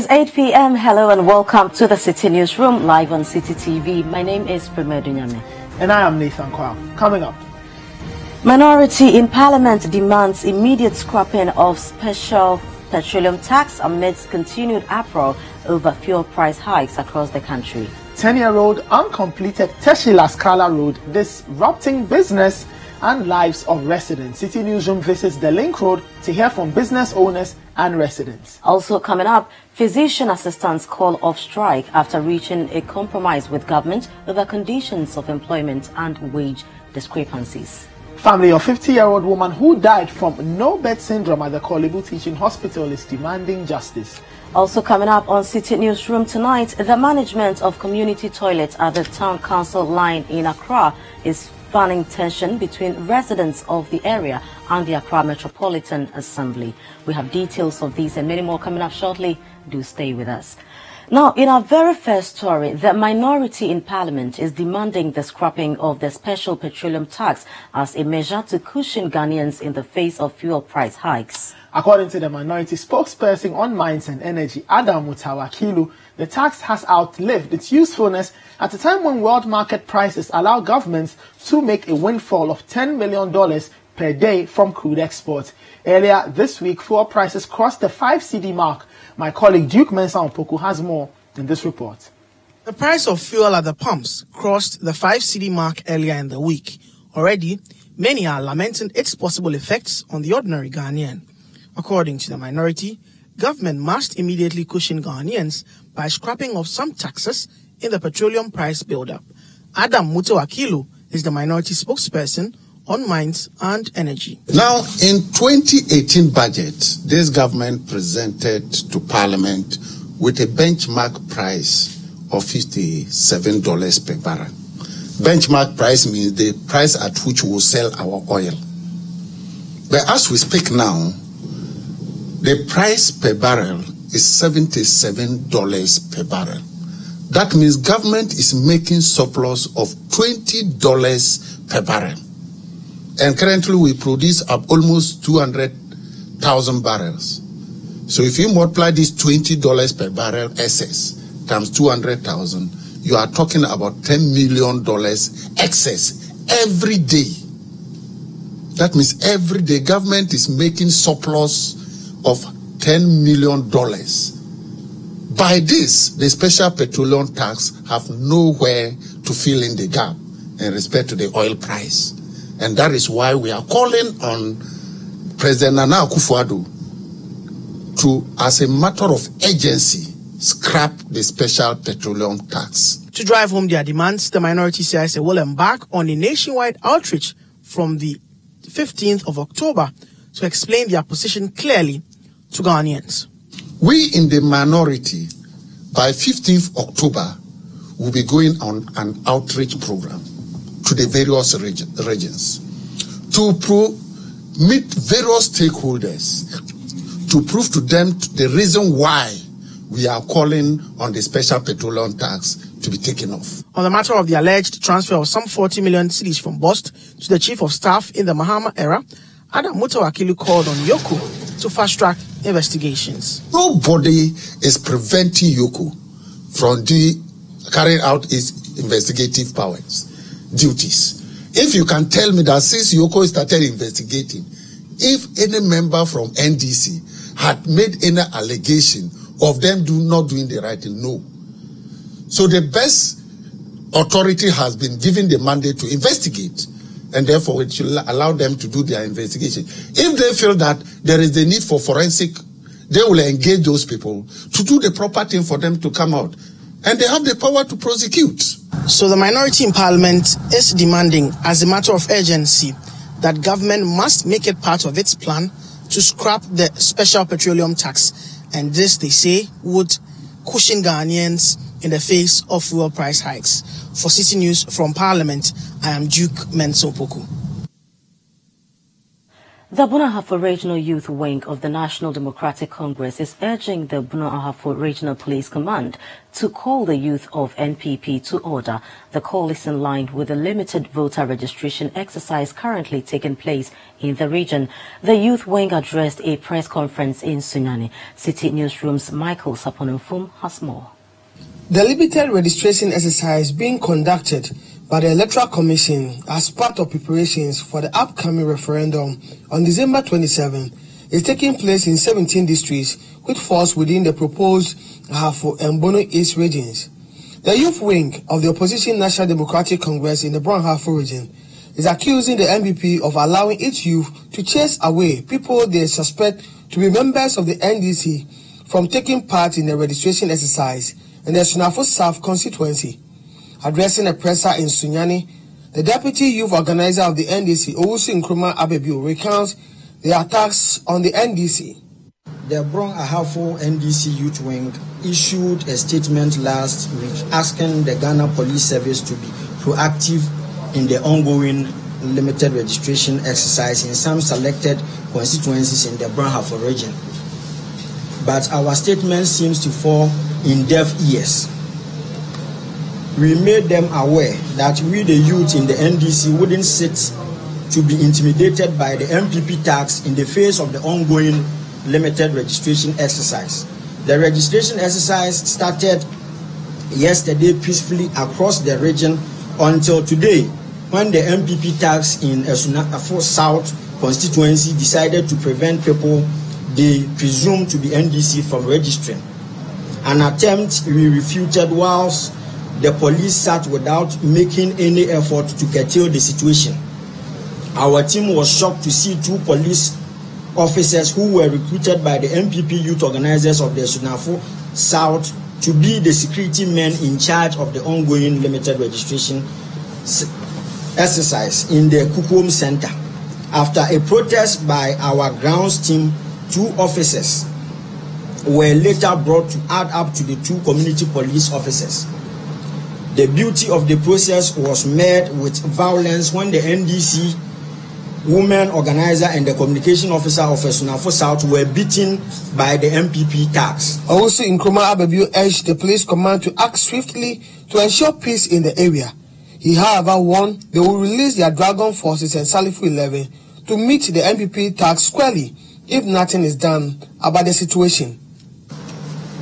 It's 8 p.m. Hello and welcome to the Citi Newsroom live on Citi TV. My name is Frema Adunyame. And I am Nathan Quao. Coming up. Minority in Parliament demands immediate scrapping of special petroleum tax amidst continued uproar over fuel price hikes across the country. 10-year-old uncompleted Teshila Scala Road disrupting business and lives of residents. Citi Newsroom visits the Link Road to hear from business owners and residents. Also coming up, physician assistants call off strike after reaching a compromise with government over conditions of employment and wage discrepancies. Family of 50-year-old woman who died from no-bed syndrome at the Kolebu Teaching Hospital is demanding justice. Also coming up on Citi Newsroom tonight, the management of community toilets at the Town Council line in Accra is fanning tension between residents of the area and the Accra Metropolitan Assembly. We have details of these and many more coming up shortly. Do stay with us. Now, in our very first story, the minority in Parliament is demanding the scrapping of the special petroleum tax as a measure to cushion Ghanaians in the face of fuel price hikes. According to the minority spokesperson on Mines and Energy, Adunyame, the tax has outlived its usefulness at a time when world market prices allow governments to make a windfall of $10 million per day from crude exports. Earlier this week, fuel prices crossed the 5 cedi mark. My colleague Duke Mensah Opoku has more in this report. The price of fuel at the pumps crossed the 5 cedi mark earlier in the week. Already, many are lamenting its possible effects on the ordinary Ghanaian. According to the minority, government must immediately cushion Ghanaians by scrapping off some taxes in the petroleum price build-up. Adunyame is the minority spokesperson on Mines and Energy. Now, in 2018 budget, this government presented to Parliament with a benchmark price of $57 per barrel. Benchmark price means the price at which we will sell our oil. But as we speak now, the price per barrel is $77 per barrel. That means government is making surplus of $20 per barrel. And currently we produce up almost 200,000 barrels. So if you multiply this $20 per barrel excess times 200,000, you are talking about $10 million excess every day. That means every day government is making surplus of $10 million. By this, the special petroleum tax have nowhere to fill in the gap in respect to the oil price. And that is why we are calling on President Nana Akufo-Addo to, as a matter of urgency, scrap the special petroleum tax. To drive home their demands, the minority says they will embark on a nationwide outreach from the 15th of October to explain their position clearly to Ghanaians. We in the minority, by 15th October, will be going on an outreach program to the various regions to meet various stakeholders to prove to them the reason why we are calling on the special petroleum tax to be taken off. On the matter of the alleged transfer of some 40 million cedis from Bost to the Chief of Staff in the Mahama era, Adunyame called on Yoko to fast-track investigations. Nobody is preventing Yoko from carrying out its investigative duties. If you can tell me that since Yoko started investigating, if any member from NDC had made any allegation of them not doing the right thing, no. So the best authority has been given the mandate to investigate, and therefore it should allow them to do their investigation. If they feel that there is the need for forensic, they will engage those people to do the proper thing for them to come out. And they have the power to prosecute. So the minority in Parliament is demanding, as a matter of urgency, that government must make it part of its plan to scrap the special petroleum tax. And this, they say, would cushion Ghanaians in the face of fuel price hikes. For Citi News from Parliament, I am Duke Mensah Opoku. The Bunahafo Regional Youth Wing of the National Democratic Congress is urging the Bunahafo Regional Police Command to call the youth of NPP to order. The call is in line with the limited voter registration exercise currently taking place in the region. The youth wing addressed a press conference in Sunyani. Citi Newsroom's Michael Saponumfum has more. The limited registration exercise being conducted by the Electoral Commission as part of preparations for the upcoming referendum on December 27 is taking place in 17 districts which falls within the proposed Ahafo and Bono East regions. The youth wing of the opposition National Democratic Congress in the Ahafo region is accusing the NPP of allowing its youth to chase away people they suspect to be members of the NDC from taking part in the registration exercise in the Sunafo South constituency. Addressing a presser in Sunyani, the deputy youth organizer of the NDC, Owusu Nkrumah Abebiu, recounts the attacks on the NDC. The Ahafo NDC Youth Wing issued a statement last week asking the Ghana Police Service to be proactive in the ongoing limited registration exercise in some selected constituencies in the Ahafo region. But our statement seems to fall in deaf ears. We made them aware that we, the youth in the NDC, wouldn't sit to be intimidated by the MPP tax in the face of the ongoing limited registration exercise. The registration exercise started yesterday peacefully across the region until today, when the MPP tax in Sunafo South constituency decided to prevent people they presume to be NDC from registering. An attempt we refuted whilst the police sat without making any effort to curtail the situation. Our team was shocked to see two police officers who were recruited by the MPP youth organizers of the Sunafo South to be the security men in charge of the ongoing limited registration exercise in the Kukum Center. After a protest by our grounds team, two officers were later brought to add up to the two community police officers. The beauty of the process was met with violence when the NDC women organizer and the communication officer of Sunafo South were beaten by the MPP tax. Also, Nkrumah Abebiu urged the police command to act swiftly to ensure peace in the area. He, however, warned they will release their Dragon Forces and Salifu 11 to meet the MPP tax squarely if nothing is done about the situation.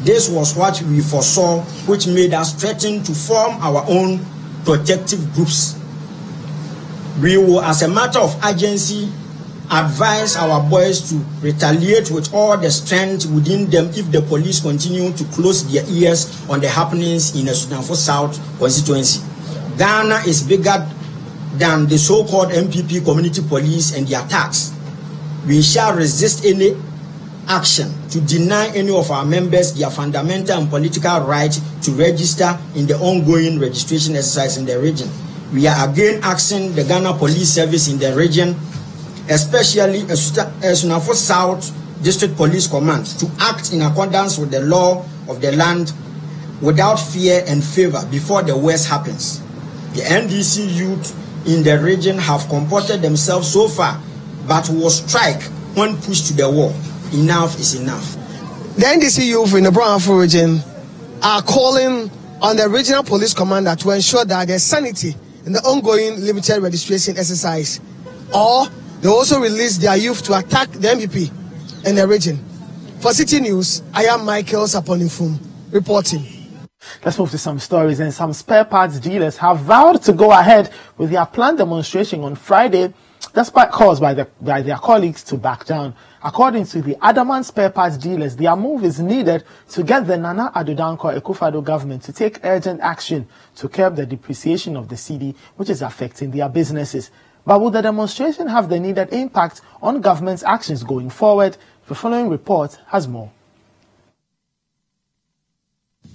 This was what we foresaw, which made us threaten to form our own protective groups. We will, as a matter of urgency, advise our boys to retaliate with all the strength within them if the police continue to close their ears on the happenings in the Sunafo South constituency. Ghana is bigger than the so-called MPP community police and their attacks. We shall resist any action to deny any of our members their fundamental and political right to register in the ongoing registration exercise in the region. We are again asking the Ghana Police Service in the region, especially Sunafo South District Police Command, to act in accordance with the law of the land without fear and favor before the worst happens. The NDC youth in the region have comported themselves so far, but will strike when pushed to the wall. Enough is enough. The NDC youth in the Ahafo region are calling on the regional police commander to ensure that there's sanity in the ongoing limited registration exercise, or they also release their youth to attack the MPP in the region. For Citi News, I am Michael Saponifum reporting. Let's move to some stories. And some spare parts dealers have vowed to go ahead with their planned demonstration on Friday, despite calls by their colleagues to back down. According to the adamant spare parts dealers, their move is needed to get the Nana Addo Dankwa Akufo-Addo government to take urgent action to curb the depreciation of the cedi, which is affecting their businesses. But will the demonstration have the needed impact on government's actions going forward? The following report has more.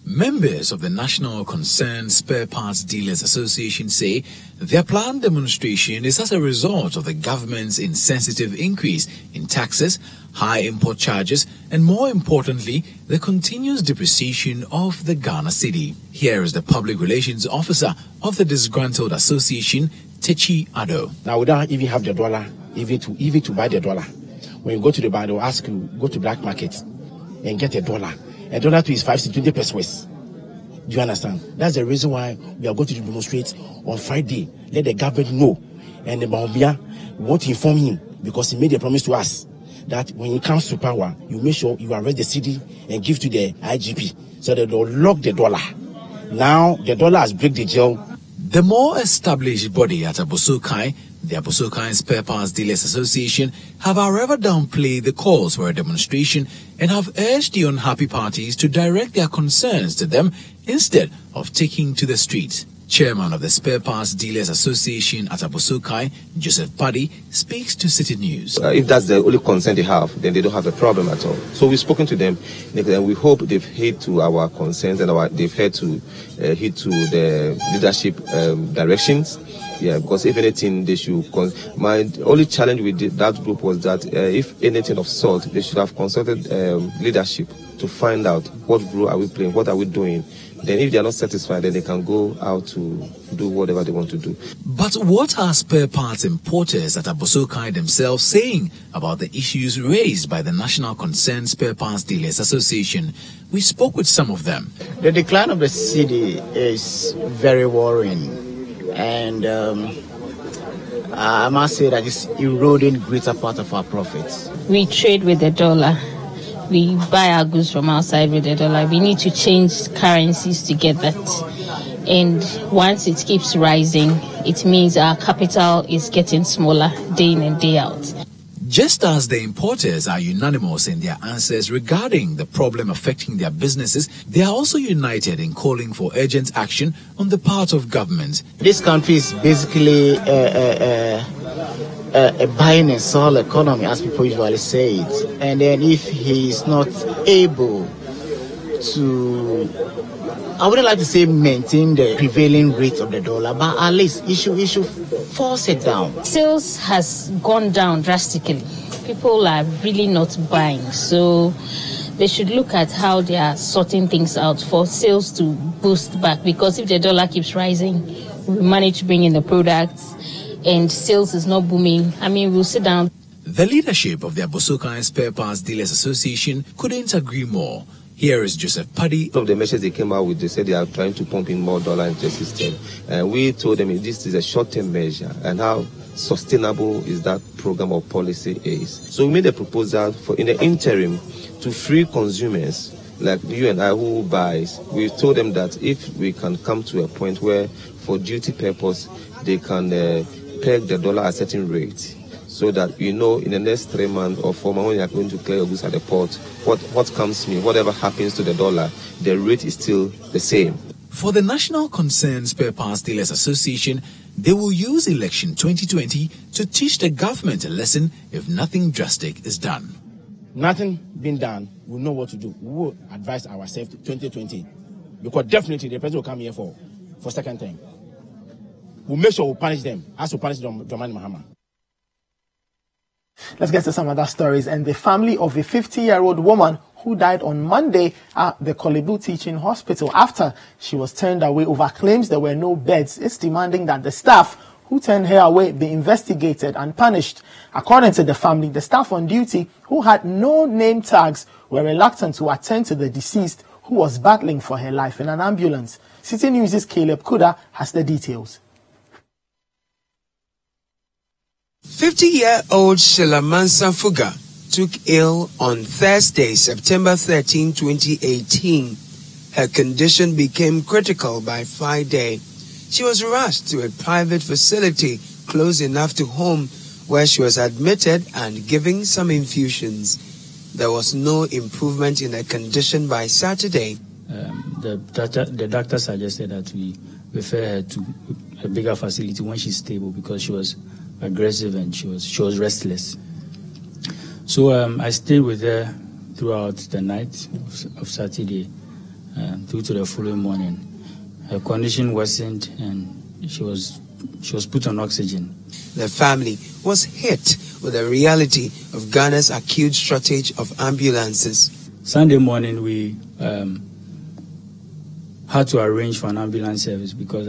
Members of the National Concerned Spare Parts Dealers Association say their planned demonstration is as a result of the government's insensitive increase in taxes, high import charges, and more importantly, the continuous depreciation of the Ghana cedi. Here is the public relations officer of the disgruntled association, Techi Ado. Now we don't even have the dollar even to buy the dollar. When you go to the bank, they'll ask you, go to black market and get a dollar. A dollar to is 5 to 20 pesos. Do you understand? That's the reason why we are going to demonstrate on Friday. Let the government know. And the Bambia, we want to inform him because he made a promise to us that when he comes to power, you make sure you arrest the city and give to the IGP so that they'll lock the dollar. Now, the dollar has break the jail. The more established body at Abosokai, the Abosokai Spare Parts Dealers Association, have however downplayed the calls for a demonstration and have urged the unhappy parties to direct their concerns to them instead of taking to the streets. Chairman of the Spare Parts Dealers Association at Abosokai, Joseph Paddy, speaks to Citi News. If that's the only concern they have, then they don't have a problem at all. So we've spoken to them, and we hope they've heed to our concerns and they've heed to the leadership directions. Yeah, because if anything, they should. My only challenge with that group was that if anything of sort, they should have consulted leadership to find out what role are we playing, what are we doing. Then if they are not satisfied, then they can go out to do whatever they want to do. But what are spare parts importers at Abosokai themselves saying about the issues raised by the National Concerned Spare Parts Dealers Association? We spoke with some of them. The decline of the city is very worrying, and I must say that it's eroding greater part of our profits. We trade with the dollar. We buy our goods from outside with the dollar. We need to change currencies to get that. And once it keeps rising, it means our capital is getting smaller day in and day out. Just as the importers are unanimous in their answers regarding the problem affecting their businesses, they are also united in calling for urgent action on the part of government. This country is basically a buying and sell economy, as people usually say it. And then if he is not able to, I wouldn't like to say maintain the prevailing rate of the dollar, but at least he should force it down. Sales has gone down drastically. People are really not buying, so they should look at how they are sorting things out for sales to boost back, because if the dollar keeps rising, we manage to bring in the products and sales is not booming. I mean, we'll sit down. The leadership of the Abosokai Spare Parts Dealers Association couldn't agree more. Here is Joseph Paddy. Some of the measures they came out with, they said they are trying to pump in more dollar into the system. And we told them this is a short-term measure, and how sustainable is that program or policy is. So we made a proposal for, in the interim, to free consumers like you and I who buys. We told them that if we can come to a point where, for duty purpose, they can peg the dollar at a certain rate, so that in the next 3 months or 4 months when you are going to clear your goods at the port, what comes to me, whatever happens to the dollar, the rate is still the same. For the National Concerned Spare Parts Dealers Association, they will use election 2020 to teach the government a lesson if nothing drastic is done. Nothing being done, we'll know what to do. We will advise ourselves to 2020, because definitely the president will come here for second time. We'll make sure we punish them as we punish Dramani Mahama. Let's get to some other stories. And the family of a 50-year-old woman who died on Monday at the Kolebu Teaching Hospital after she was turned away over claims there were no beds is demanding that the staff who turned her away be investigated and punished. According to the family, the staff on duty who had no name tags were reluctant to attend to the deceased who was battling for her life in an ambulance. Citi News' Caleb Kuda has the details. 50-year-old Shelamansa Fuga took ill on Thursday, September 13, 2018. Her condition became critical by Friday. She was rushed to a private facility close enough to home, where she was admitted and given some infusions. There was no improvement in her condition by Saturday. The doctor suggested that we refer her to a bigger facility when she's stable, because she was aggressive and she was restless. So I stayed with her throughout the night of Saturday through to the following morning. Her condition worsened and she was put on oxygen. The family was hit with the reality of Ghana's acute shortage of ambulances. Sunday morning we had to arrange for an ambulance service, because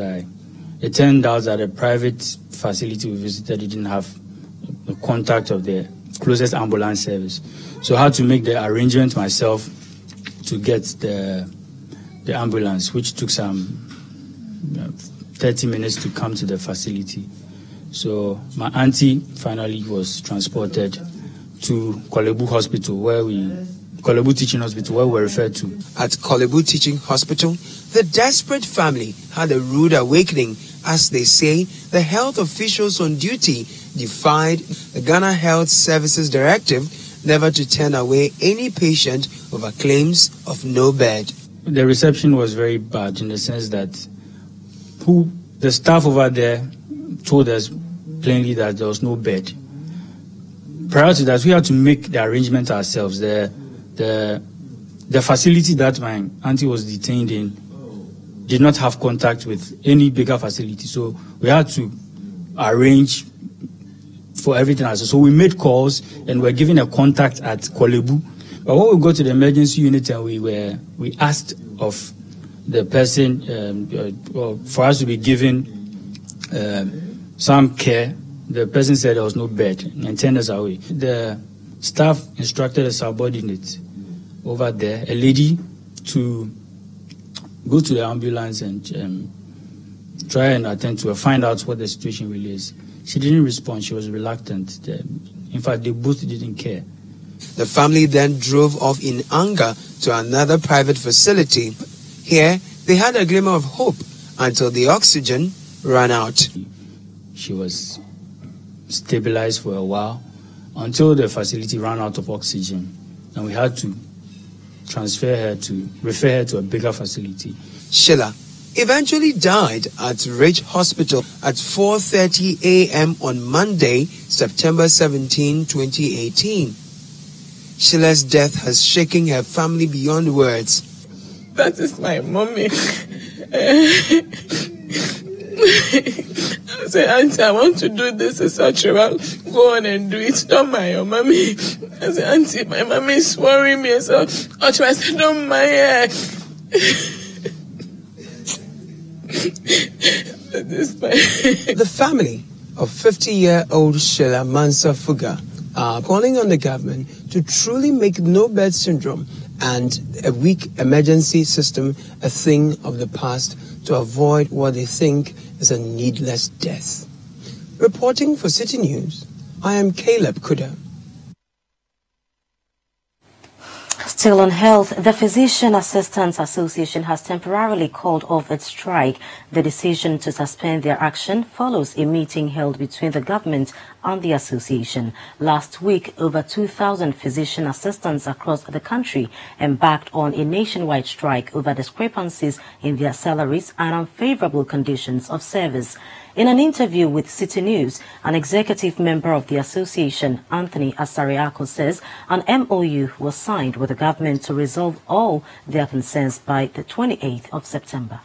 it turned out that the private facility we visited didn't have the contact of the closest ambulance service. So I had to make the arrangement myself to get the ambulance, which took some 30 minutes to come to the facility. So my auntie finally was transported to Kolebu Hospital, Kolebu Teaching Hospital, where we were referred to. At Kolebu Teaching Hospital, the desperate family had a rude awakening as they say the health officials on duty defied the Ghana Health Services Directive never to turn away any patient over claims of no bed. The reception was very bad in the sense that the staff over there told us plainly that there was no bed. Prior to that, we had to make the arrangement ourselves. The facility that my auntie was detained in did not have contact with any bigger facility, so we had to arrange for everything else. So we made calls and were given a contact at Kolebu. But when we got to the emergency unit and we asked of the person for us to be given some care, the person said there was no bed and turned us away. The staff instructed a subordinate over there, a lady, to go to the ambulance and try and attend to her, find out what the situation really is. She didn't respond. She was reluctant. In fact, they both didn't care. The family then drove off in anger to another private facility. Here, they had a glimmer of hope until the oxygen ran out. She was stabilized for a while until the facility ran out of oxygen, and we had to refer her to a bigger facility. Sheila eventually died at Ridge Hospital at 4:30 a.m. on Monday, September 17, 2018. Sheila's death has shaken her family beyond words. That is my mommy. I said, Auntie, I want to do this as such a go on and do it. Don't mind your mommy. I said, Auntie, my mommy is worrying me. So I said, don't mind her. The family of 50-year-old Sheila Mansa Fuga are calling on the government to truly make no-bed syndrome and a weak emergency system a thing of the past to avoid what they think is a needless death. Reporting for Citi News, I am Caleb Kuda. Still on health, the Physician Assistants Association has temporarily called off its strike. The decision to suspend their action follows a meeting held between the government and the association. Last week, over 2,000 physician assistants across the country embarked on a nationwide strike over discrepancies in their salaries and unfavorable conditions of service. In an interview with Citi News, an executive member of the association, Anthony Asariako, says an MOU was signed with the government to resolve all their concerns by the 28th of September.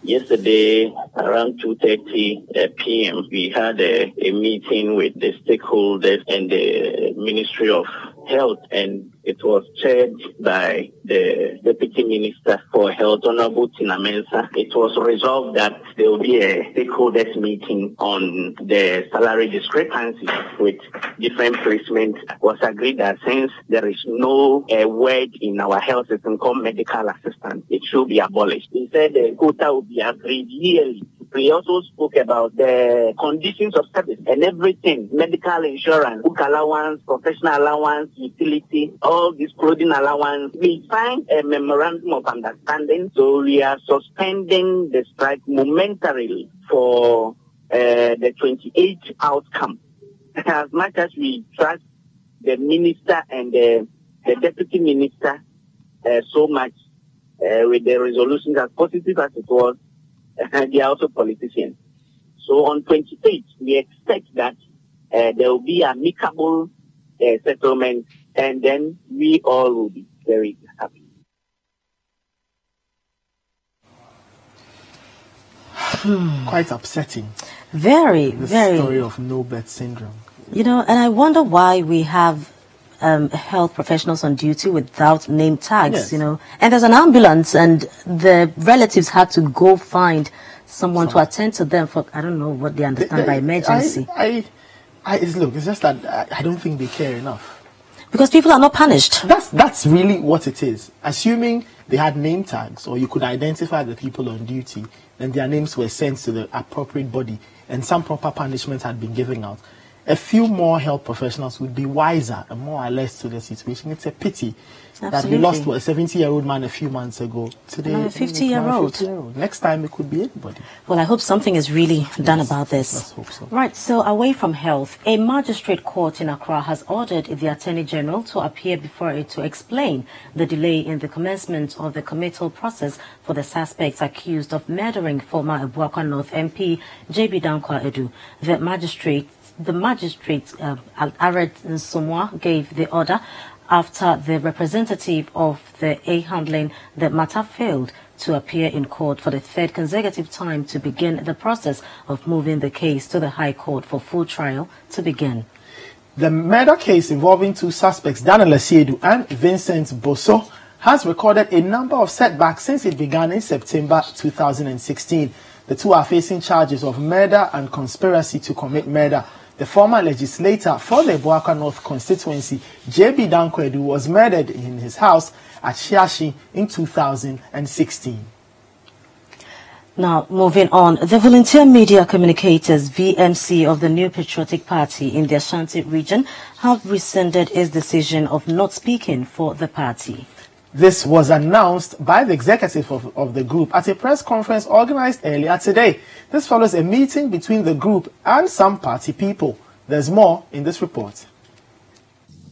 Yesterday, around 2:30 p.m., we had a meeting with the stakeholders and the Ministry of Health, and it was chaired by the Deputy Minister for Health, Honorable Tina Mensah. It was resolved that there will be a stakeholders meeting on the salary discrepancy with different placements. It was agreed that since there is no word in our health system called medical assistant, it should be abolished. He said the quota will be agreed yearly. We also spoke about the conditions of service and everything, medical insurance, book allowance, professional allowance, utility, all this clothing allowance. We signed a memorandum of understanding, so we are suspending the strike momentarily for the 28th outcome. As much as we trust the minister and the deputy minister so much with the resolution as positive as it was, they are also politicians. So on 28th, we expect that there will be amicable settlement, and then we all will be very happy. Quite upsetting. Very. The story of no-bed syndrome. You know, and I wonder why we have health professionals on duty without name tags, Yes. you know. And there's an ambulance, and the relatives had to go find someone to attend to them for, I don't know what they understand by emergency. It's just that I don't think they care enough. Because people are not punished. That's really what it is. Assuming they had name tags, or you could identify the people on duty, and their names were sent to the appropriate body, and some proper punishment had been given out, a few more health professionals would be wiser and more alert to the situation. It's a pity that we lost a 70-year-old man a few months ago. Today, a 50-year-old. Next time, it could be anybody. Well, I hope something is really done about this. Let's hope so. Right, so away from health, a magistrate court in Accra has ordered the Attorney General to appear before it to explain the delay in the commencement of the committal process for the suspects accused of murdering former Abuakwa North MP J.B. Dankwa Edu. The magistrate, Ared Nsomwa, gave the order after the representative of the A handling the matter failed to appear in court for the third consecutive time to begin the process of moving the case to the High Court for full trial to begin. The murder case involving two suspects, Daniel Asiedu and Vincent Boso, has recorded a number of setbacks since it began in September 2016. The two are facing charges of murder and conspiracy to commit murder. The former legislator for the Abuakwa North constituency, J.B. Dankwa Edu, was murdered in his house at Shiashi in 2016. Now, moving on, the Volunteer Media Communicators, VMC, of the New Patriotic Party in the Ashanti region have rescinded its decision of not speaking for the party. This was announced by the executive of the group at a press conference organized earlier today. This follows a meeting between the group and some party people. There's more in this report.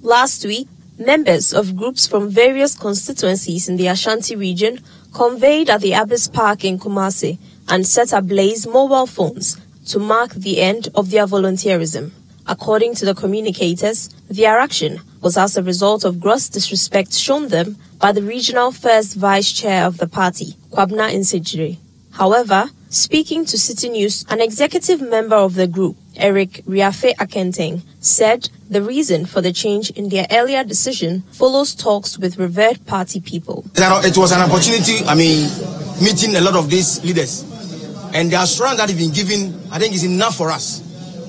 Last week, members of groups from various constituencies in the Ashanti region convened at the Abbas Park in Kumasi and set ablaze mobile phones to mark the end of their volunteerism. According to the communicators, their action was as a result of gross disrespect shown them by the regional first vice chair of the party, Kwabna Nsejire. However, speaking to Citi News, an executive member of the group, Eric Riafe Akenteng, said the reason for the change in their earlier decision follows talks with revered party people. It was an opportunity, meeting a lot of these leaders. And the assurance that has been given, I think, is enough for us.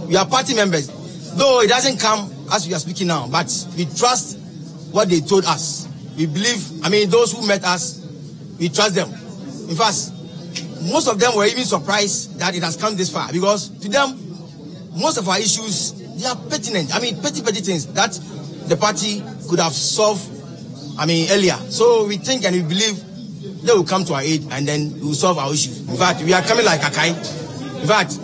We are party members. Though it doesn't come as we are speaking now, but we trust what they told us. We believe, those who met us, we trust them. In fact, most of them were even surprised that it has come this far, because to them, most of our issues, they are pertinent. Petty things that the party could have solved, earlier. So we think and we believe they will come to our aid and then we will solve our issues. In fact, we are coming like Akai. In fact,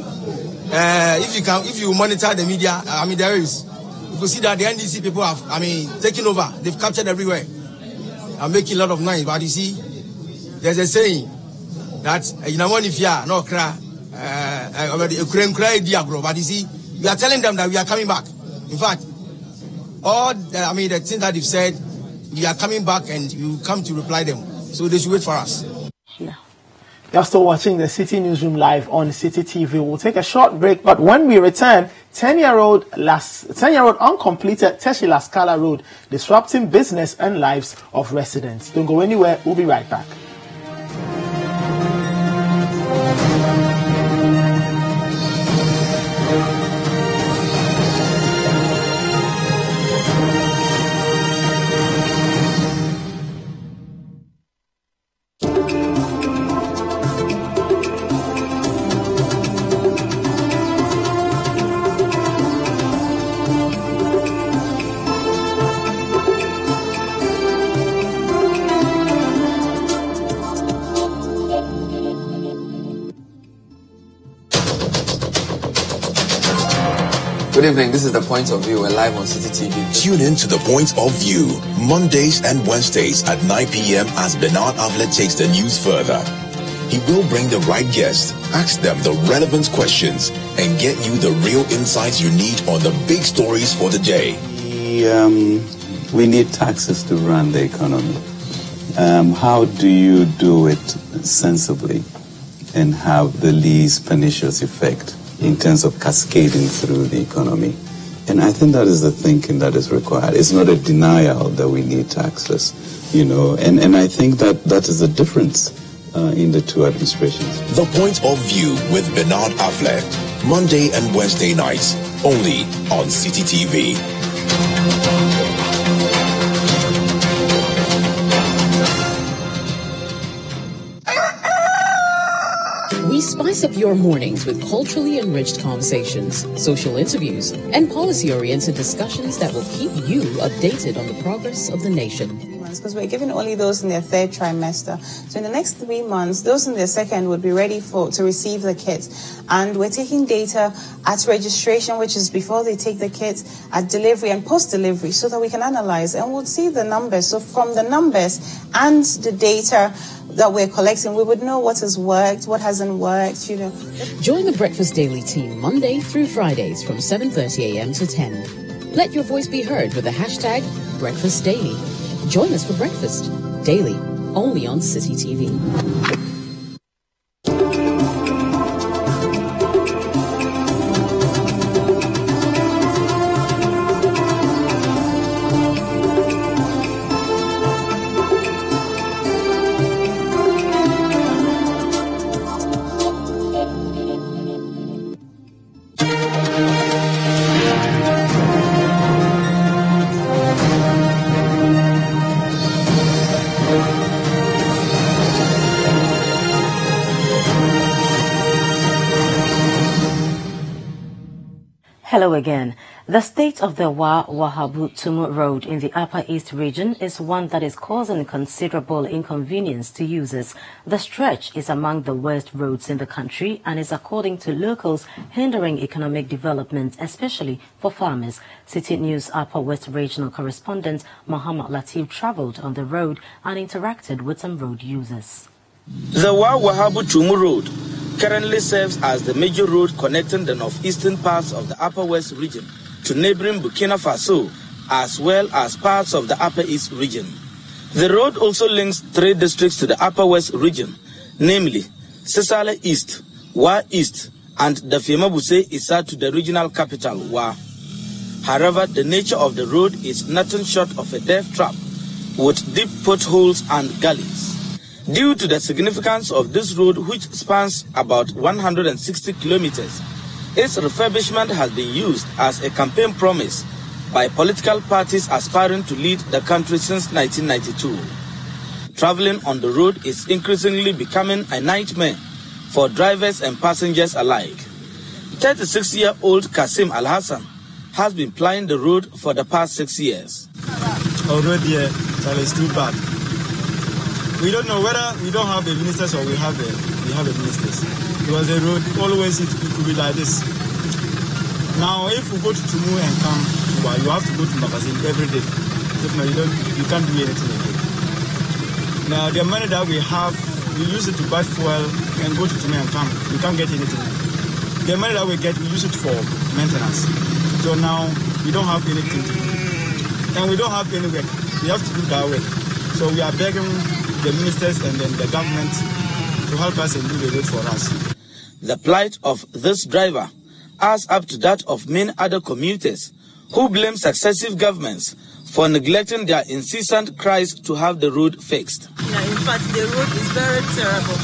if you monitor the media, there is, you can see that the NDC people have, taken over. They've captured everywhere. I'm making a lot of noise, but you see, there's a saying that but you see, we are telling them that we are coming back. In fact, all the things that they've said, we are coming back and we will come to reply them. So they should wait for us. Yeah. You're still watching the Citi Newsroom live on Citi TV. We'll take a short break, but when we return, 10-year-old uncompleted Teshila Scala Road disrupting business and lives of residents. Don't go anywhere. We'll be right back. Good evening, this is The Point of View. We're live on Citi TV. Tune in to The Point of View, Mondays and Wednesdays at 9 p.m. as Bernard Avlet takes the news further. He will bring the right guests, ask them the relevant questions, and get you the real insights you need on the big stories for the day. We need taxes to run the economy. How do you do it sensibly and have the least pernicious effect in terms of cascading through the economy? And I think that is the thinking that is required. It's not a denial that we need taxes, and I think that is the difference in the two administrations. The Point of View with Bernard Avlet, Monday and Wednesday nights, only on Citi TV. We spice up your mornings with culturally enriched conversations, social interviews, and policy-oriented discussions that will keep you updated on the progress of the nation. Because we're giving only those in their third trimester. So in the next 3 months, those in their second would be ready to receive the kits. And we're taking data at registration, which is before they take the kits, at delivery and post-delivery, so that we can analyze and we'll see the numbers. So from the numbers and the data that we're collecting, we would know what has worked, what hasn't worked, Join the Breakfast Daily team Monday through Fridays from 7:30 a.m. to 10. Let your voice be heard with the hashtag Breakfast Daily. Join us for breakfast daily, only on Citi TV. Hello again. The state of the Wahabu Tumu Road in the Upper East region is one that is causing considerable inconvenience to users. The stretch is among the worst roads in the country and is, according to locals, hindering economic development, especially for farmers. Citi News Upper West Regional Correspondent Muhammad Latif travelled on the road and interacted with some road users. The Wahabu Tumu Road currently serves as the major road connecting the northeastern parts of the Upper West region to neighboring Burkina Faso, as well as parts of the Upper East region. The road also links 3 districts to the Upper West region, namely Sesale East, Wa East, and the Frema Isa to the regional capital, Wa. However, the nature of the road is nothing short of a death trap, with deep potholes and gullies. Due to the significance of this road, which spans about 160 kilometers, its refurbishment has been used as a campaign promise by political parties aspiring to lead the country since 1992. Traveling on the road is increasingly becoming a nightmare for drivers and passengers alike. 36-year-old Kasim Al-Hassan has been plying the road for the past 6 years. Already, that is too bad. We don't know whether we don't have the ministers or we have the ministers. Because the road always it could be like this. Now, if we go to Tumu and come, you have to go to Magazine every day. If not, you can't do anything again. Now, the money that we have, we use it to buy fuel and go to Tumu and come. We can't get anything. The money that we get, we use it for maintenance. So now, we don't have anything to do. And we don't have any work. We have to do that work. So we are begging the ministers and then the government to help us and do the road for us. The plight of this driver adds up to that of many other commuters who blame successive governments for neglecting their incessant cries to have the road fixed. Yeah, in fact, the road is very terrible.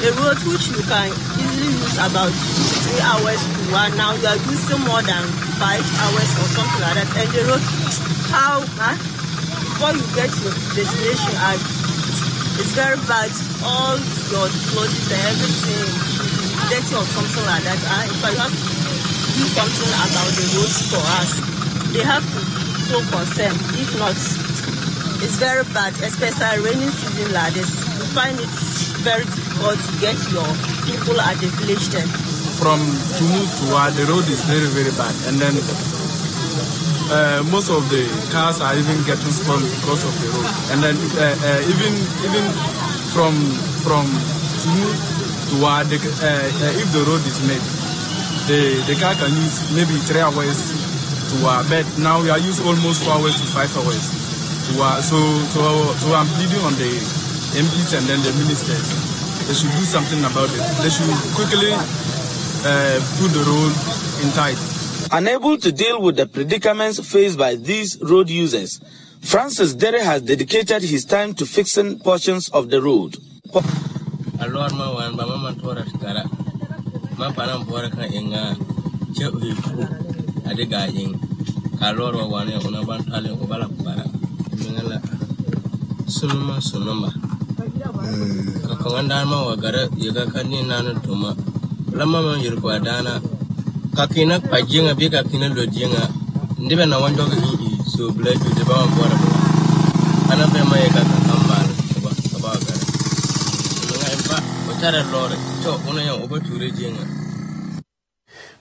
A road which you can easily use about 3 hours to 1. Now you are using more than 5 hours or something like that. And the road, before you get to your destination, it's very bad. All your clothes and everything, dirty or something like that. If I have to do something about the roads for us, they have to show concern. If not, it's very bad, especially rainy season like this. You find it very difficult to get your people at the village then. From Tumu to Wa, the road is very, very bad. And then most of the cars are even getting spoiled because of the road. And then even from Tumu to Wa, if the road is made, the car can use maybe 3 hours to Wa. But now we are using almost 4 hours to 5 hours to Wa. So I'm pleading on the MPs and then the ministers. They should do something about it. They should quickly put the road in tight. Unable to deal with the predicaments faced by these road users, Francis Dere has dedicated his time to fixing portions of the road. adegayin kaloro wane ona bantale ko bala para ngala sunuma ko nganda ma wagara yaga kanni nanu tuma lamma man yirko adana kakina pajinga bi kakina lodinga ndibe na wando gi so blade de ba bora ana be ma yaga kambal ba gara ngaiba o tara lore to ona ya obature jinga.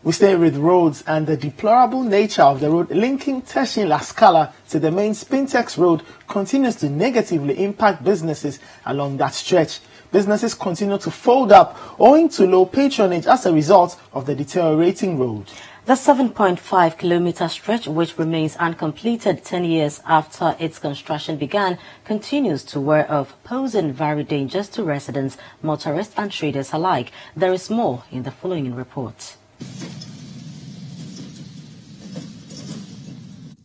We stay with roads and the deplorable nature of the road linking Teshin La Scala to the main Spintex road continues to negatively impact businesses along that stretch. Businesses continue to fold up owing to low patronage as a result of the deteriorating road. The 7.5-kilometer stretch, which remains uncompleted 10 years after its construction began, continues to wear off, posing varied dangers to residents, motorists and traders alike. There is more in the following report.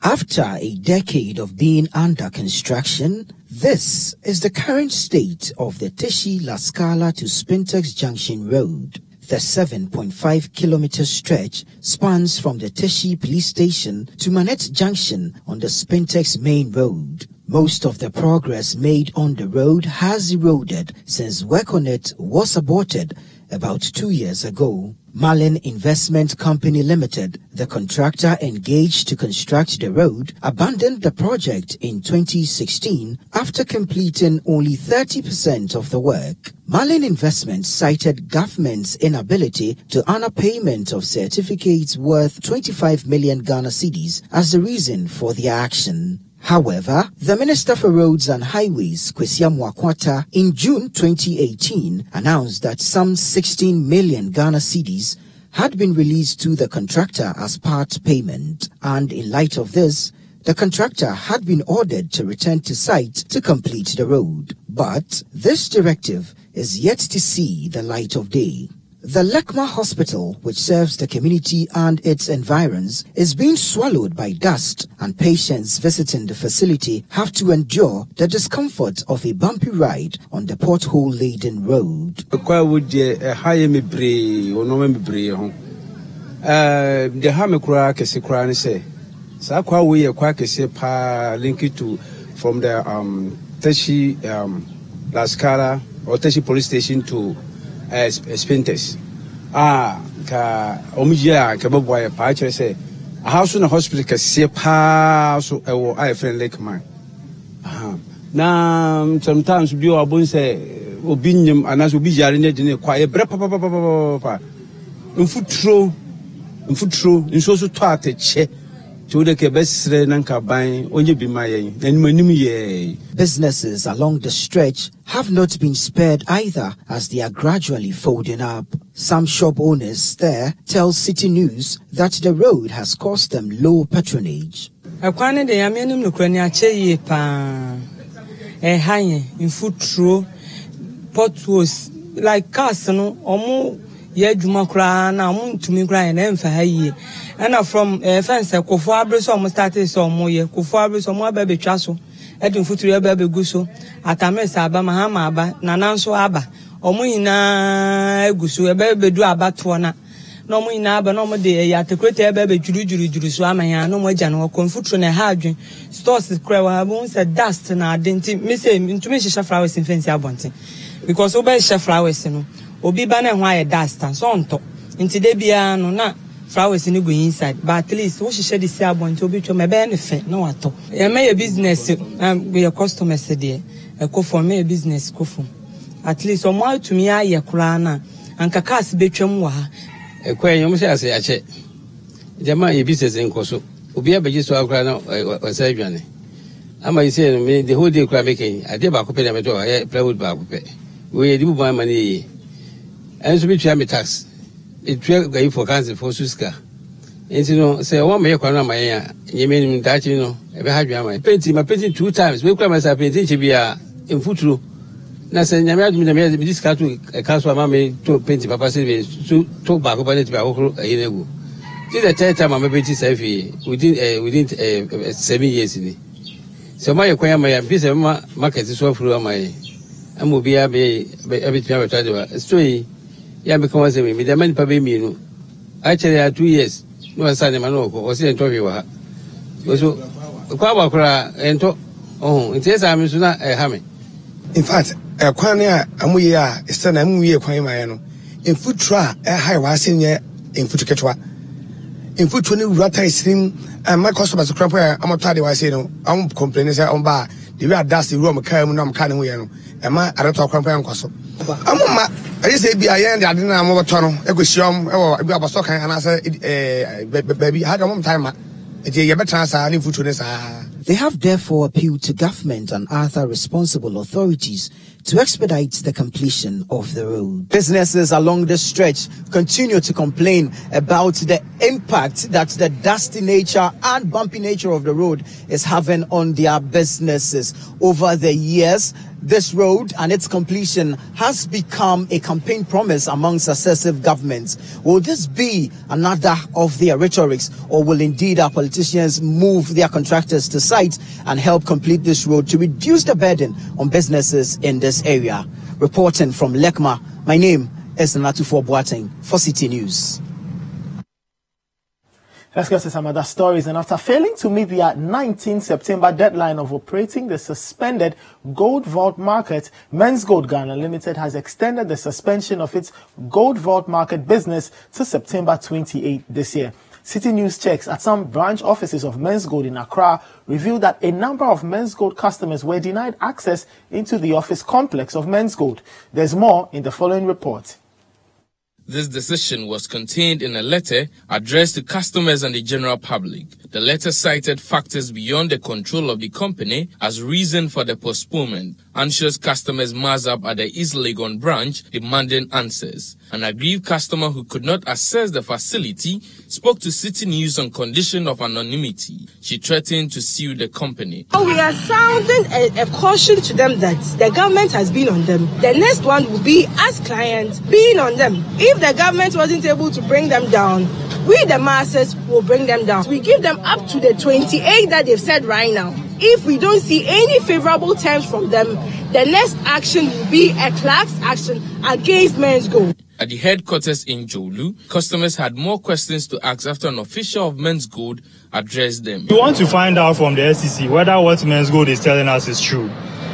After a decade of being under construction, this is the current state of the Teshi La Scala to Spintex Junction Road. The 7.5-kilometer stretch spans from the Teshi Police Station to Manette Junction on the Spintex main road. Most of the progress made on the road has eroded since work on it was aborted about 2 years ago. Malin Investment Company Limited, the contractor engaged to construct the road, abandoned the project in 2016 after completing only 30% of the work. Malin Investment cited government's inability to honor payment of certificates worth 25 million Ghana cedis as the reason for the action. However, the Minister for Roads and Highways, Kwesi Amoakwata, in June 2018 announced that some 16 million Ghana cedis had been released to the contractor as part payment, and in light of this, the contractor had been ordered to return to site to complete the road. But this directive is yet to see the light of day. The Lekma Hospital, which serves the community and its environs, is being swallowed by dust, and patients visiting the facility have to endure the discomfort of a bumpy ride on the pothole-laden road. From the Teshi La Scala or Teshi Police Station to Spintex. Ka omijia ka boboy pa chere say a house na hospital ka se pa so e wo I friend like man. Na sometimes bi o abun say obi nyim anas obi jare ne de ne kwa e bre pa mfutro nso so to ateche. Businesses along the stretch have not been spared either, as they are gradually folding up. Some shop owners there tell Citi News that the road has cost them low patronage. Like cars, ye juma kra na tumi kra na emfa haye and from fence kofo abreso mo started so mo ye kofo abreso mo aba betwa so edin futuru aba begu so atamesa aba mahama aba nananso aba omo hina eguso aba bedu abato na no mo hina aba no mo de ya tekrete aba bejuru so amanya no mo agya no konfuturu na ha adwen stores kra wa bo se dust na adenti me say ntumi hihya flowers in fence abonte because oba hihya flowers no obi ba na ho aye dust so onto nti de bia no na flowers ni go inside but at least wo hihye de si abonto obi twom ebe ne fe na wato e me business we your customers dey e ko for me business ko for at least o mo atumi aye kura na anka cars betwam wa ha e ko enyom se ase ache jama e business enko so obi abeji so akura na wasa adwane ama you say me the whole day kura making ade ba ko pe na me do plywood ba ko pe we di bu ba mani and so be me tax. It going for cancer for Suska. And you know, say one may corner my you mean that you know, ever had my painting, my painting 2 times. We come as a painting to be in Futru. Now, say, you this car to a council, mammy to paint Papa Sylvia to talk back about it by a year ago. This is the 3rd time I'm a painting selfie within 7 years in it. So my acquire my piece of market is so through my. I'm will be a bit of a story. Yeah, because me the money pay me no. Actually, I 2 years. no say man no o say ento wi wa so kwa ba kura ento it is am so na ha me. In fact kwan ya amuye a ese na amuye kwan ma no enfutu a high wa senye enfutu ketwa enfutu ne rata isrim my customers crap where I'm tired wa say no I'm complaining say on ba the way that's the room car mu na am ka ne ho ye no e ma areto crap ya nkoso amuma I say bi ayen de ade na am boto no egosiom e wo bi abaso kan ana say baby had am time e ye betra sa ne enfutu ne sa. They have therefore appealed to government and other responsible authorities to expedite the completion of the road. Businesses along the stretch continue to complain about the impact that the dusty nature and bumpy nature of the road is having on their businesses. Over the years, this road and its completion has become a campaign promise among successive governments. Will this be another of their rhetorics, or will indeed our politicians move their contractors to site and help complete this road to reduce the burden on businesses in this area? Reporting from Lekma, my name is Natufo Boateng for Citi News. Let's get to some other stories. And after failing to meet the 19 September deadline of operating the suspended Gold Vault Market, Men's Gold Ghana Limited has extended the suspension of its Gold Vault Market business to September 28 this year. Citi News checks at some branch offices of Men's Gold in Accra revealed that a number of Men's Gold customers were denied access into the office complex of Men's Gold. There's more in the following report. This decision was contained in a letter addressed to customers and the general public. The letter cited factors beyond the control of the company as reason for the postponement. Anxious customers massed up at the East Legon branch demanding answers. An aggrieved customer who could not access the facility spoke to Citi News on condition of anonymity. She threatened to sue the company. We are sounding a caution to them that the government has been on them. The next one will be as clients being on them. If the government wasn't able to bring them down, we the masses will bring them down. We give them up to the 28 that they've said right now. If we don't see any favorable terms from them, the next action will be a class action against Men's Gold. At the headquarters in Jolu, customers had more questions to ask after an official of Men's Gold addressed them. We want to find out from the SEC whether what Men's Gold is telling us is true.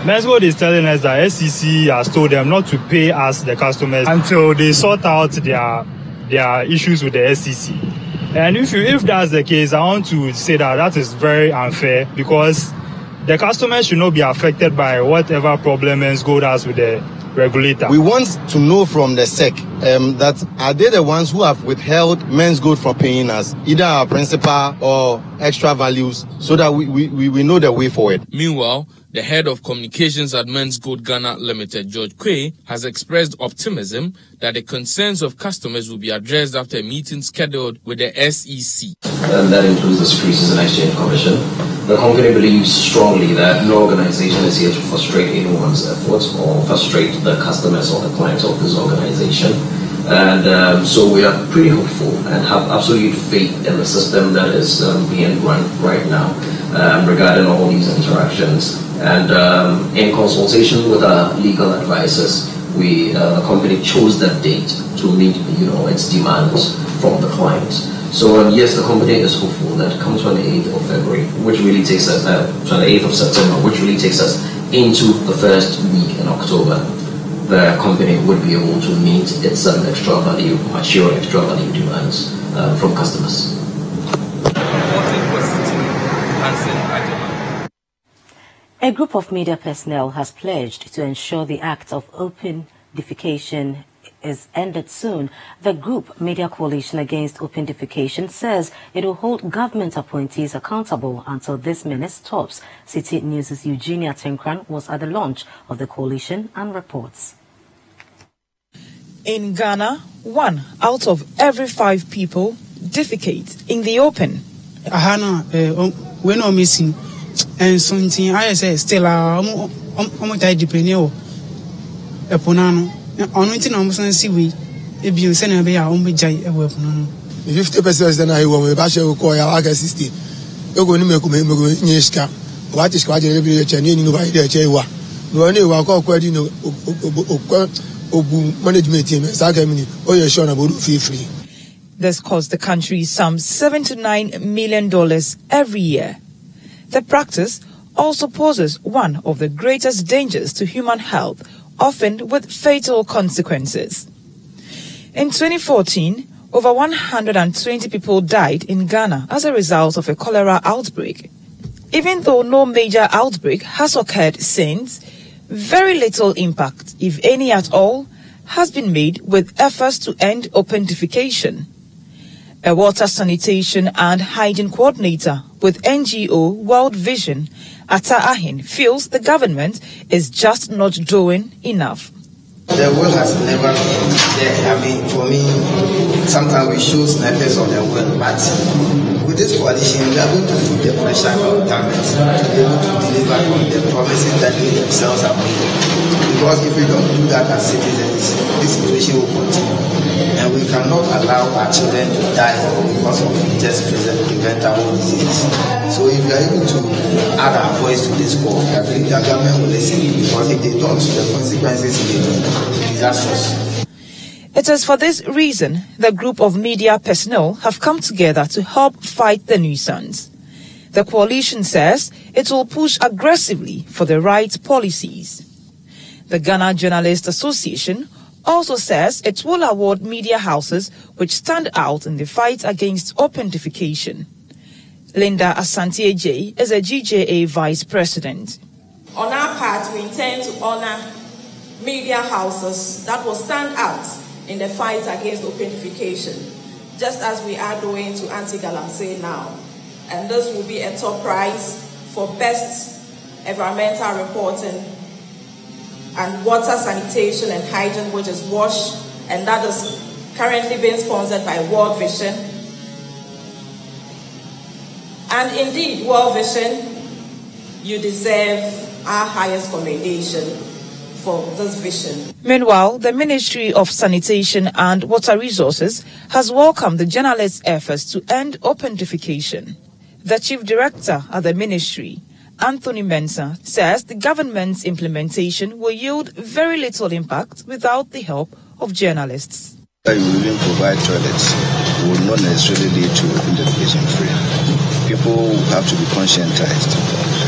Men's Gold is telling us that SEC has told them not to pay us, the customers, until they sort out their issues with the SEC. And if that's the case, I want to say that is very unfair, because the customers should not be affected by whatever problem Men's Gold has with the regulator. We want to know from the SEC that are they the ones who have withheld Men's Gold from paying us, either our principal or extra values, so that we know the way forward. Meanwhile, the head of communications at Men's Gold Ghana Limited, George Quao, has expressed optimism that the concerns of customers will be addressed after a meeting scheduled with the SEC. And that includes the Securities and Exchange Commission. The company believes strongly that no organization is here to frustrate anyone's efforts or frustrate the customers or the clients of this organization. And so we are pretty hopeful and have absolute faith in the system that is being run right now regarding all these interactions. And in consultation with our legal advisors, the company chose that date to meet, its demands from the clients. So yes, the company is hopeful that come 28th of February, which really takes us 28th of September, which really takes us into the first week in October, the company would be able to meet its extra value, mature extra value demands from customers. A group of media personnel has pledged to ensure the act of open defecation is ended soon. The group, Media Coalition Against Open Defecation, says it will hold government appointees accountable until this menace stops. Citi News' Eugenia Tenkran was at the launch of the coalition and reports. In Ghana, 1 out of every 5 people defecate in the open. We're not missing. And something I say still depending on Eponano. On it, I'm saying, we if you send a bear, only jay a weapon. 50% than I will bash a coil like a 60. You're going to make a Niska. What is quite a bit of Chinese by the Chewa? No one knew I call quite management team, Sagamini, or you're sure about fee free. This costs the country some $7 to $9 million every year. The practice also poses one of the greatest dangers to human health, often with fatal consequences. In 2014, over 120 people died in Ghana as a result of a cholera outbreak. Even though no major outbreak has occurred since, very little impact, if any at all, has been made with efforts to end open defecation. A water sanitation and hygiene coordinator with NGO World Vision, Ata Ahin, feels the government is just not doing enough. The will has never been there. I mean, for me, sometimes we show snippets of the will, but with this coalition, we are going to put the pressure on government to be able to deliver on the promises that they themselves have made. Because if we don't do that as citizens, this situation will continue. And we cannot allow our children to die because of just preventable disease. So if we are able to add our voice to this call, I believe the government will listen, because if they don't, the consequences may be disastrous. It is for this reason the group of media personnel have come together to help fight the nuisance. The coalition says it will push aggressively for the right policies. The Ghana Journalists Association also says it will award media houses which stand out in the fight against open defecation. Linda Asante-J is a GJA vice president. On our part, we intend to honor media houses that will stand out in the fight against open defecation, just as we are doing to anti-galamsey now. And this will be a top prize for best environmental reporting and water sanitation and hygiene, which is WASH, and that is currently being sponsored by World Vision. And indeed, World Vision, you deserve our highest commendation for this vision. Meanwhile, the Ministry of Sanitation and Water Resources has welcomed the journalists' efforts to end open defecation. The Chief Director at the Ministry, Anthony Mensah, says the government's implementation will yield very little impact without the help of journalists. We will provide toilets will not necessarily lead to defecation free. People have to be conscientized.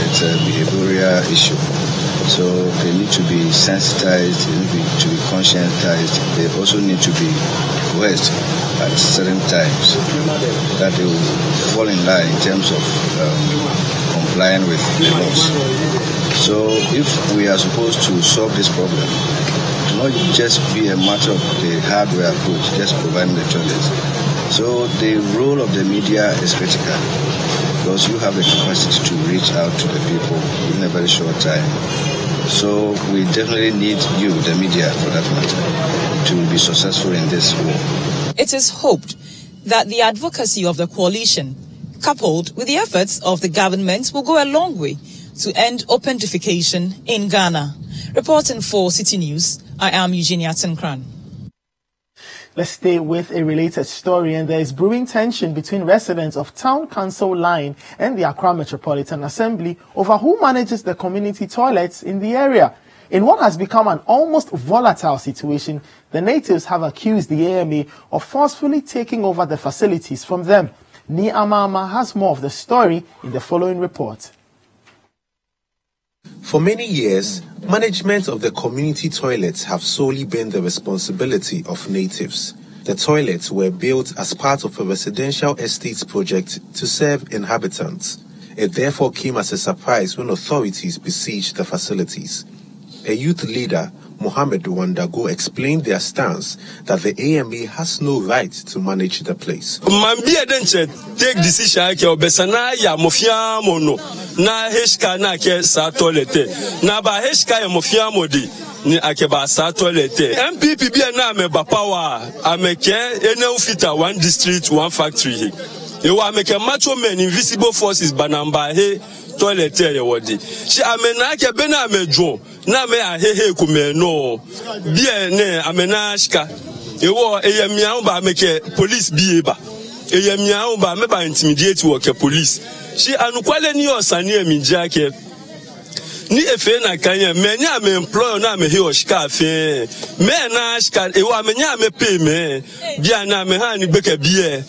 It's a behavioral issue. So they need to be sensitized, they need to be conscientized. They also need to be coerced at certain times that they will fall in line in terms of complying with the laws. So if we are supposed to solve this problem, it will not just be a matter of the hardware approach, just providing the toilets. So the role of the media is critical, because you have the capacity to reach out to the people in a very short time. So we definitely need you, the media, for that matter, to be successful in this war. It is hoped that the advocacy of the coalition, coupled with the efforts of the government, will go a long way to end open defecation in Ghana. Reporting for Citi News, I am Eugenia Tenkran. Let's stay with a related story, and there is brewing tension between residents of Town Council Line and the Accra Metropolitan Assembly over who manages the community toilets in the area. In what has become an almost volatile situation, the natives have accused the AMA of forcefully taking over the facilities from them. Ni Amama has more of the story in the following report. For many years, management of the community toilets have solely been the responsibility of natives. The toilets were built as part of a residential estates project to serve inhabitants. It therefore came as a surprise when authorities besieged the facilities. A youth leader, Mohammed Wandago, explained their stance that the AMA has no right to manage the place. Take decision ke obesana ya mofia mono na heshka na ke sa toilette na ba heshka ya mofia modi ni akeba sa toilette MPP bia na me ba power ameke ene ufita one district one factory e wa ameke macho men invisible forces banamba he toilette ye wodi shi amena ke be na mejo na me ahehe kumeno bia ne amena shika e wo eyamia ba ameke police bieba eyamia ba me ba intimidate work police she anukwale ni osani emijake Ni efe na kanya menya me employer na me he oshika fe me na ashika e wa menya me pay me bia na me ha ni beka bia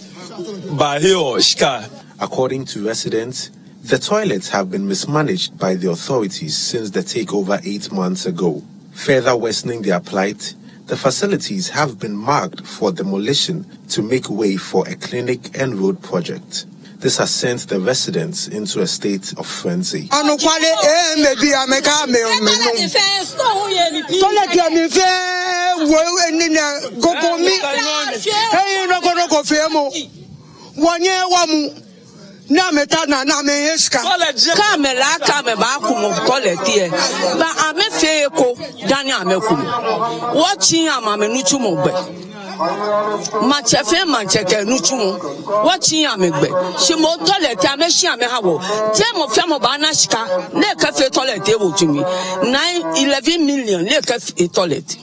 ba he oshika. According to residents, the toilets have been mismanaged by the authorities since the takeover 8 months ago. Further worsening their plight, the facilities have been marked for demolition to make way for a clinic and road project. This has sent the residents into a state of frenzy. Na meta na me heska kamera ba kumo toiletie ba ame feeko dani ame kumo watching ama me nuchu mo gbe manchefe mancheke nuchu mo watching ame gbe she mo toilet ame shi ame hawo je mo fe mo ba na shika le ka fe toilet e wo tumi 11 million le ka fe toilet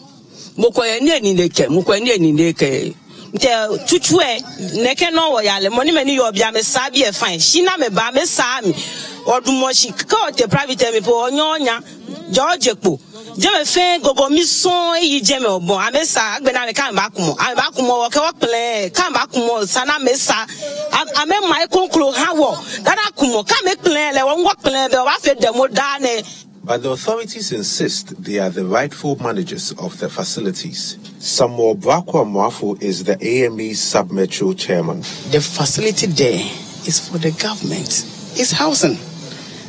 mo ko eni ni leke the tutue neke no wo yale money many you bia me sabi e fine she na me ba me sa mi odumo shi ka the private me po onyonya George po je me fe gogo mi son yi je me obon amesa agbe na me kan ba kumo wo ke wo ple kan ba kumo sana me sa ame mai konklo hawo dada kumo kan me ple le wo ple be wa fe demo dane. But the authorities insist they are the rightful managers of the facilities. Samuel Brakwa Mwafu is the AME's sub-metro chairman. The facility there is for the government. It's housing.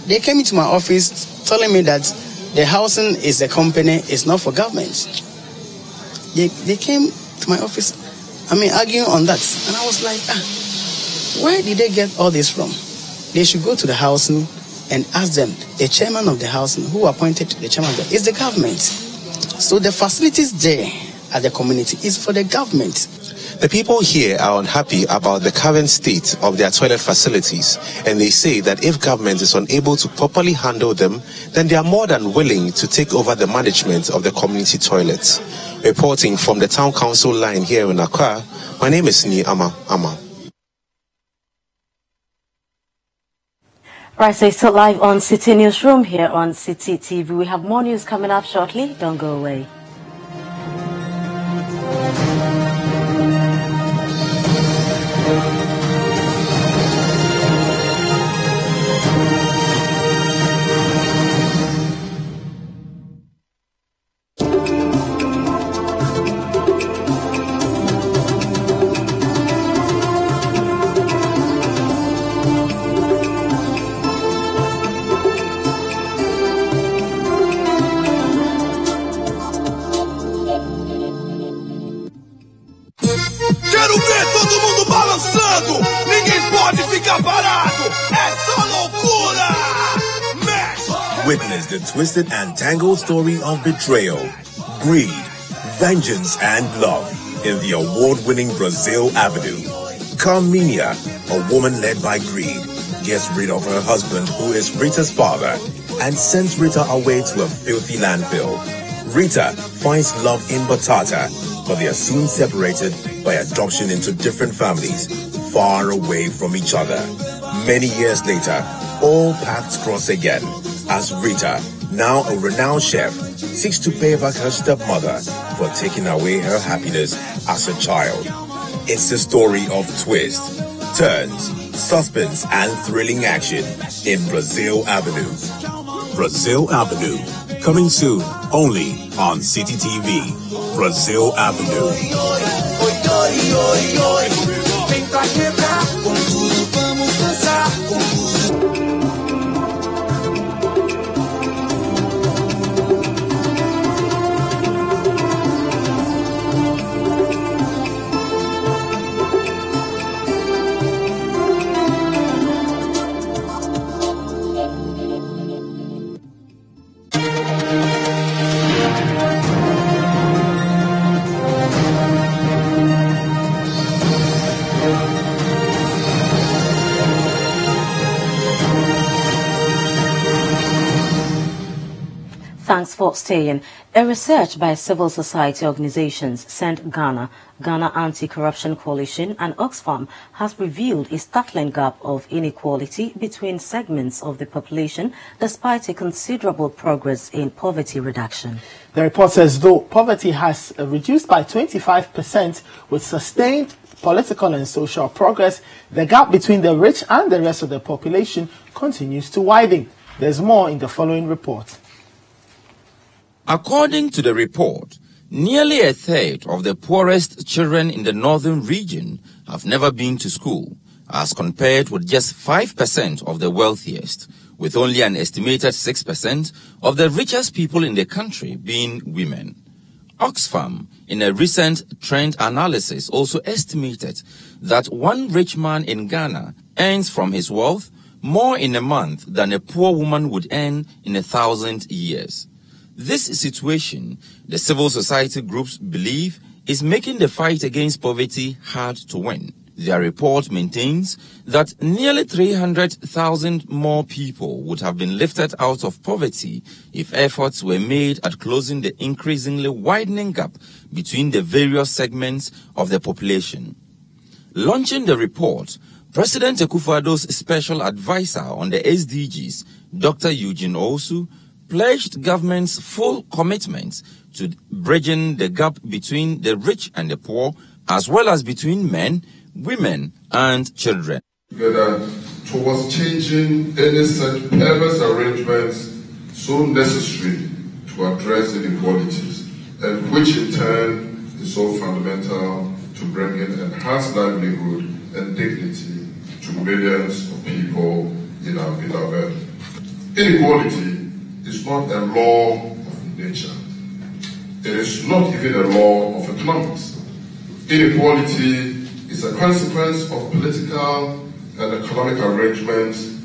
They came into my office telling me that the housing is a company, it's not for government. They came to my office, arguing on that. And I was like, where did they get all this from? They should go to the housing and ask them, the chairman of the housing, who appointed the chairman, is the government. So the facilities there at the community is for the government. The people here are unhappy about the current state of their toilet facilities, and they say that if government is unable to properly handle them, then they are more than willing to take over the management of the community toilets. Reporting from the town council line here in Accra, my name is Ni Ama. Right, so it's still live on Citi Newsroom here on Citi TV. We have more news coming up shortly. Don't go away. Witness the twisted and tangled story of betrayal, greed, vengeance, and love in the award-winning Brazil Avenue. Carminia, a woman led by greed, gets rid of her husband, who is Rita's father, and sends Rita away to a filthy landfill. Rita finds love in Batata, but they are soon separated by adoption into different families, far away from each other. Many years later, all paths cross again, as Rita, now a renowned chef, seeks to pay back her stepmother for taking away her happiness as a child. It's a story of twists, turns, suspense, and thrilling action in Brazil Avenue. Brazil Avenue, coming soon only on Citi TV. Brazil Avenue. Thanks for staying. A research by civil society organizations sent Ghana Anti-Corruption Coalition and Oxfam has revealed a startling gap of inequality between segments of the population despite a considerable progress in poverty reduction. The report says though poverty has reduced by 25% with sustained political and social progress, the gap between the rich and the rest of the population continues to widen. There's more in the following report. According to the report, nearly a third of the poorest children in the northern region have never been to school, as compared with just 5% of the wealthiest, with only an estimated 6% of the richest people in the country being women. Oxfam, in a recent trend analysis, also estimated that one rich man in Ghana earns from his wealth more in a month than a poor woman would earn in 1,000 years. This situation, the civil society groups believe, is making the fight against poverty hard to win. Their report maintains that nearly 300,000 more people would have been lifted out of poverty if efforts were made at closing the increasingly widening gap between the various segments of the population. Launching the report, President Akufo-Addo's special advisor on the SDGs, Dr. Eugene Osu, pledged government's full commitment to bridging the gap between the rich and the poor, as well as between men, women, and children. Together towards changing any such perverse arrangements so necessary to address inequalities, and which in turn is so fundamental to bringing enhanced livelihood and dignity to millions of people in our beloved. Inequality is not a law of nature. It is not even a law of economics. Inequality is a consequence of political and economic arrangements,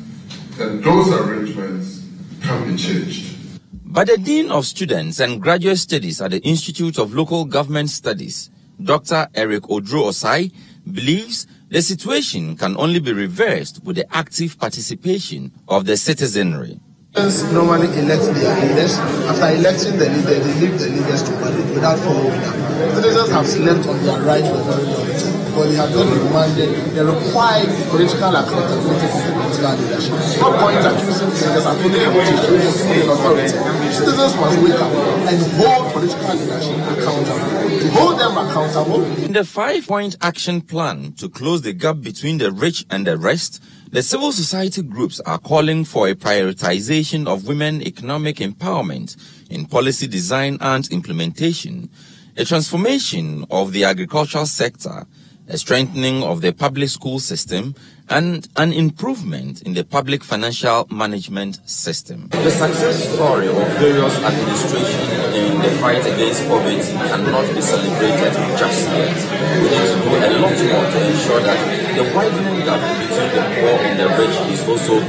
and those arrangements can be changed. But the Dean of Students and Graduate Studies at the Institute of Local Government Studies, Dr. Eric Odro-Osai, believes the situation can only be reversed with the active participation of the citizenry. Normally elect their leaders. After electing the leader, they leave the leaders to manage without following them. Citizens have slept on their right for a very long time, but they have not demanded the required political accountability for the political leadership. No point accusing fingers and putting the authority. Citizens must wake up and hold political leadership accountable. To hold them accountable. In the 5-point action plan to close the gap between the rich and the rest, the civil society groups are calling for a prioritization of women economic empowerment in policy design and implementation, a transformation of the agricultural sector, a strengthening of the public school system, and an improvement in the public financial management system. The success story of various administrations in the fight against poverty cannot be celebrated just yet. We need to do a lot more to ensure that the widening gap between the poor and the rich is also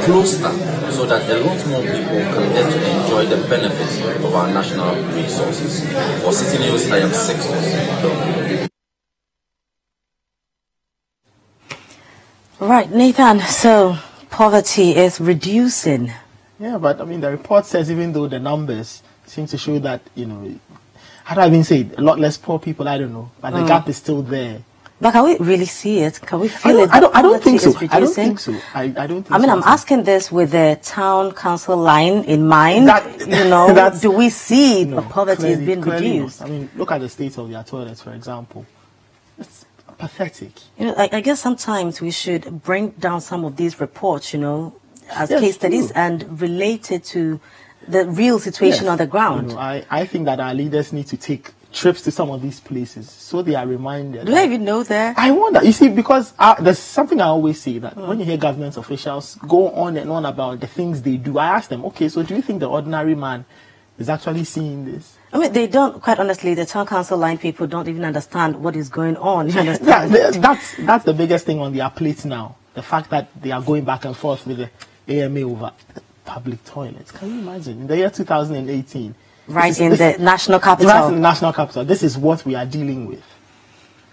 closed up, so that a lot more people can get to enjoy the benefits of our national resources. For Citi News, I am Sixtus. Right, Nathan, so poverty is reducing. Yeah, but I mean, the report says even though the numbers seem to show that, how do I even say it? A lot less poor people, I don't know, but the gap is still there. But can we really see it? Can we feel it? I don't think so. I don't think so. I don't think so. I mean, I'm asking this with the town council line in mind. Do we see the poverty is being reduced? I mean, look at the state of their toilets, for example. It's pathetic. I guess sometimes we should bring down some of these reports, as case studies and relate it to the real situation on the ground. I think that our leaders need to take trips to some of these places so they are reminded. Do I even know there? I wonder. You see, because there's something I always say that when you hear government officials go on and on about the things they do, I ask them, okay, so do you think the ordinary man is actually seeing this? I mean, they don't, quite honestly, the town council line people don't even understand what is going on. You understand? That's the biggest thing on their plates now. The fact that they are going back and forth with the AMA over public toilets. Can you imagine? In the year 2018. Right in the national capital. Right in the national capital. This is what we are dealing with.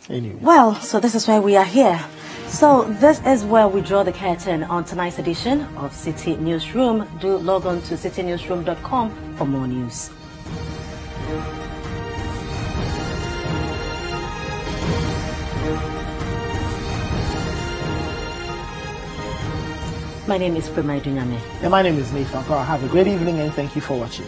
Anyway. Well, so this is why we are here. So this is where we draw the curtain on tonight's edition of Citi Newsroom. Do log on to citinewsroom.com for more news. My name is Frema Adunyame. And my name is Nathan. Have a great evening and thank you for watching.